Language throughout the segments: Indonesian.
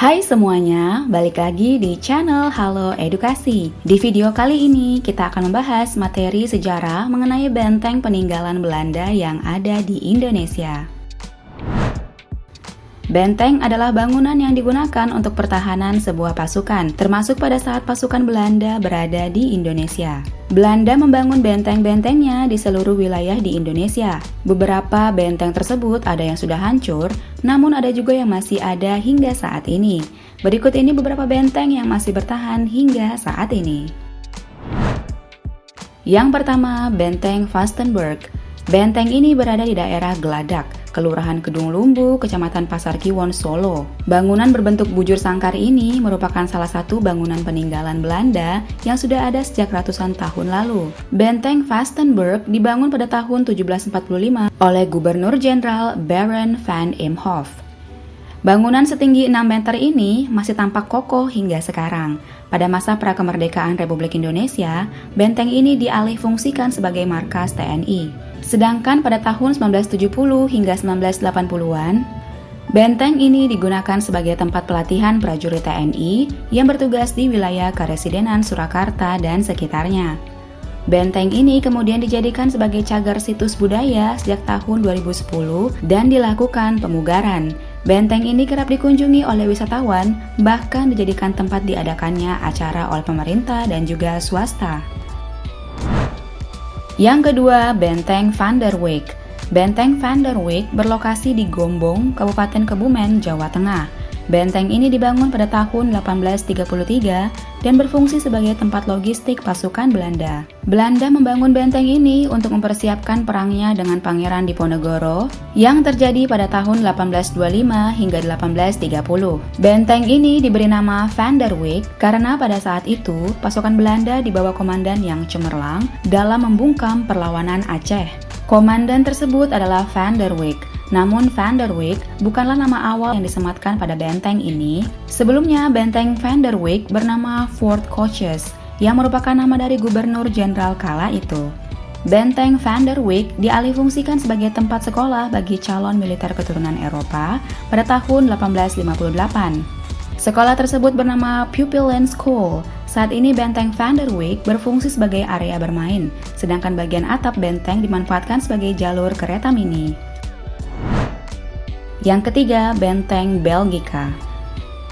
Hai semuanya, balik lagi di channel Halo Edukasi. Di video kali ini kita akan membahas materi sejarah mengenai benteng peninggalan Belanda yang ada di Indonesia. Benteng adalah bangunan yang digunakan untuk pertahanan sebuah pasukan, termasuk pada saat pasukan Belanda berada di Indonesia. Belanda membangun benteng-bentengnya di seluruh wilayah di Indonesia. Beberapa benteng tersebut ada yang sudah hancur, namun ada juga yang masih ada hingga saat ini. Berikut ini beberapa benteng yang masih bertahan hingga saat ini. Yang pertama, Benteng Vastenburg. Benteng ini berada di daerah Geladak, Kelurahan Kedung Lumbu, Kecamatan Pasar Kiwon, Solo. Bangunan berbentuk bujur sangkar ini merupakan salah satu bangunan peninggalan Belanda yang sudah ada sejak ratusan tahun lalu. Benteng Vastenburg dibangun pada tahun 1745 oleh Gubernur Jenderal Baron van Imhoff. Bangunan setinggi 6 meter ini masih tampak kokoh hingga sekarang. Pada masa prakemerdekaan Republik Indonesia, benteng ini dialihfungsikan sebagai markas TNI. Sedangkan pada tahun 1970 hingga 1980-an, benteng ini digunakan sebagai tempat pelatihan prajurit TNI yang bertugas di wilayah Karesidenan Surakarta dan sekitarnya. Benteng ini kemudian dijadikan sebagai cagar situs budaya sejak tahun 2010 dan dilakukan pemugaran. Benteng ini kerap dikunjungi oleh wisatawan, bahkan dijadikan tempat diadakannya acara oleh pemerintah dan juga swasta. Yang kedua, Benteng Van der Wijk. Benteng Van der Wijk berlokasi di Gombong, Kabupaten Kebumen, Jawa Tengah. Benteng ini dibangun pada tahun 1833 dan berfungsi sebagai tempat logistik pasukan Belanda. Belanda membangun benteng ini untuk mempersiapkan perangnya dengan Pangeran Diponegoro yang terjadi pada tahun 1825 hingga 1830. Benteng ini diberi nama Van der Wijk karena pada saat itu pasukan Belanda di bawah komandan yang cemerlang dalam membungkam perlawanan Aceh. Komandan tersebut adalah Van der Wijk. Namun Van der Wijk bukanlah nama awal yang disematkan pada benteng ini. Sebelumnya, benteng Van der Wijk bernama Fort Coches, yang merupakan nama dari Gubernur Jenderal kala itu. Benteng Van der Wijk dialihfungsikan sebagai tempat sekolah bagi calon militer keturunan Eropa pada tahun 1858. Sekolah tersebut bernama Pupillen School. Saat ini benteng Van der Wijk berfungsi sebagai area bermain, sedangkan bagian atap benteng dimanfaatkan sebagai jalur kereta mini. Yang ketiga, Benteng Belgica.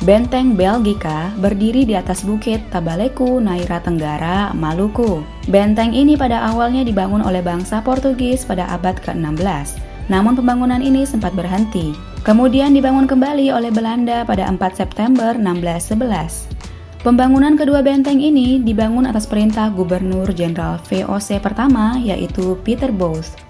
Benteng Belgica berdiri di atas bukit Tabaleku, Naira Tenggara, Maluku. Benteng ini pada awalnya dibangun oleh bangsa Portugis pada abad ke-16. Namun pembangunan ini sempat berhenti. Kemudian dibangun kembali oleh Belanda pada 4 September 1611. Pembangunan kedua benteng ini dibangun atas perintah Gubernur Jenderal VOC pertama, yaitu Peter Booth.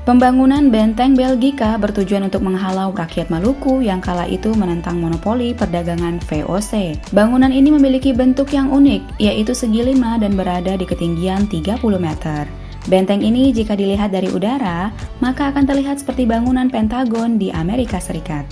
Pembangunan Benteng Belgica bertujuan untuk menghalau rakyat Maluku yang kala itu menentang monopoli perdagangan VOC. Bangunan ini memiliki bentuk yang unik, yaitu segi 5 dan berada di ketinggian 30 meter. Benteng ini jika dilihat dari udara, maka akan terlihat seperti bangunan Pentagon di Amerika Serikat.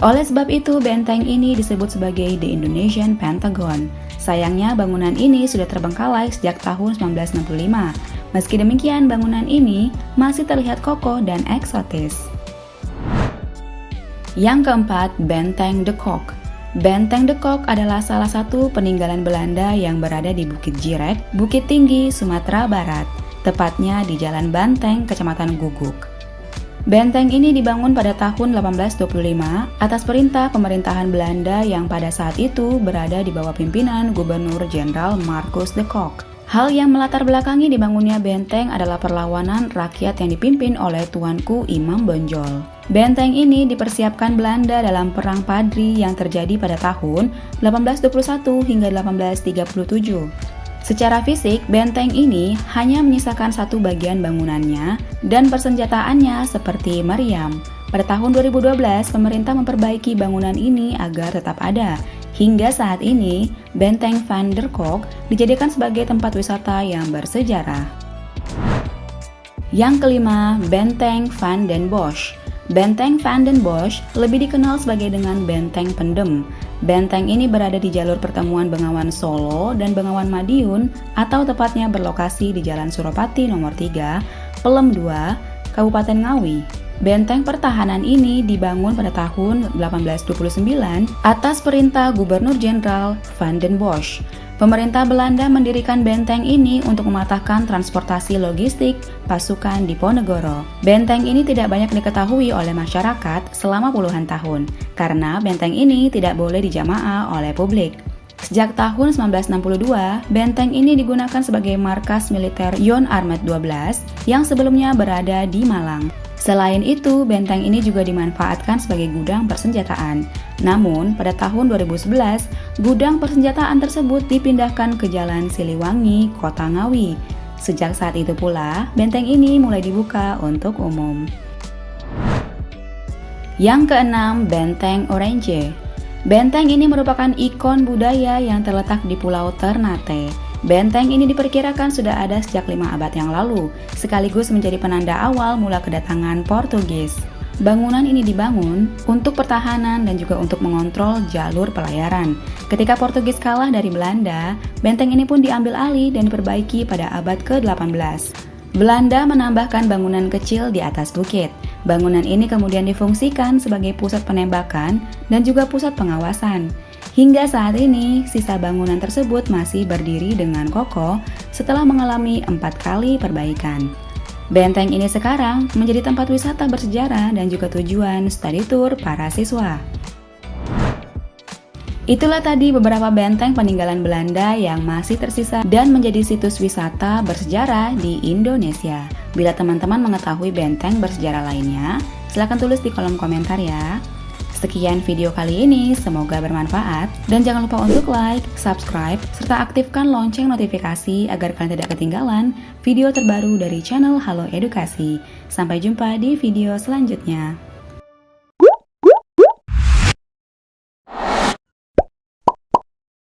Oleh sebab itu, benteng ini disebut sebagai The Indonesian Pentagon. Sayangnya, bangunan ini sudah terbengkalai sejak tahun 1965. Meski demikian, bangunan ini masih terlihat kokoh dan eksotis. Yang keempat, Benteng de Kok. Benteng de Kok adalah salah satu peninggalan Belanda yang berada di Bukit Jirek, Bukit Tinggi, Sumatera Barat, tepatnya di Jalan Banteng, Kecamatan Guguk. Benteng ini dibangun pada tahun 1825 atas perintah pemerintahan Belanda yang pada saat itu berada di bawah pimpinan Gubernur Jenderal Marcus de Kok. Hal yang melatar belakangi dibangunnya benteng adalah perlawanan rakyat yang dipimpin oleh Tuanku Imam Bonjol. Benteng ini dipersiapkan Belanda dalam Perang Padri yang terjadi pada tahun 1821 hingga 1837. Secara fisik, benteng ini hanya menyisakan satu bagian bangunannya dan persenjataannya seperti meriam. Pada tahun 2012, pemerintah memperbaiki bangunan ini agar tetap ada. Hingga saat ini, Benteng Van der Kok dijadikan sebagai tempat wisata yang bersejarah. Yang kelima, Benteng Van den Bosch. Benteng Van den Bosch lebih dikenal sebagai dengan Benteng Pendem. Benteng ini berada di jalur pertemuan Bengawan Solo dan Bengawan Madiun atau tepatnya berlokasi di Jalan Suropati nomor 3, Pelem 2, Kabupaten Ngawi. Benteng pertahanan ini dibangun pada tahun 1829 atas perintah Gubernur Jenderal Van den Bosch. Pemerintah Belanda mendirikan benteng ini untuk mematahkan transportasi logistik pasukan Diponegoro. Benteng ini tidak banyak diketahui oleh masyarakat selama puluhan tahun, karena benteng ini tidak boleh dijamaah oleh publik. Sejak tahun 1962, benteng ini digunakan sebagai markas militer Yon Armet 12 yang sebelumnya berada di Malang. Selain itu, benteng ini juga dimanfaatkan sebagai gudang persenjataan. Namun, pada tahun 2011, gudang persenjataan tersebut dipindahkan ke Jalan Siliwangi, Kota Ngawi. Sejak saat itu pula, benteng ini mulai dibuka untuk umum. Yang keenam, Benteng Orange. Benteng ini merupakan ikon budaya yang terletak di Pulau Ternate. Benteng ini diperkirakan sudah ada sejak 5 abad yang lalu, sekaligus menjadi penanda awal mula kedatangan Portugis. Bangunan ini dibangun untuk pertahanan dan juga untuk mengontrol jalur pelayaran. Ketika Portugis kalah dari Belanda, benteng ini pun diambil alih dan diperbaiki pada abad ke-18. Belanda menambahkan bangunan kecil di atas bukit. Bangunan ini kemudian difungsikan sebagai pusat penembakan dan juga pusat pengawasan. Hingga saat ini, sisa bangunan tersebut masih berdiri dengan kokoh setelah mengalami 4 kali perbaikan. Benteng ini sekarang menjadi tempat wisata bersejarah dan juga tujuan study tour para siswa. Itulah tadi beberapa benteng peninggalan Belanda yang masih tersisa dan menjadi situs wisata bersejarah di Indonesia. Bila teman-teman mengetahui benteng bersejarah lainnya, silakan tulis di kolom komentar ya. Sekian video kali ini, semoga bermanfaat. Dan jangan lupa untuk like, subscribe, serta aktifkan lonceng notifikasi agar kalian tidak ketinggalan video terbaru dari channel Halo Edukasi. Sampai jumpa di video selanjutnya.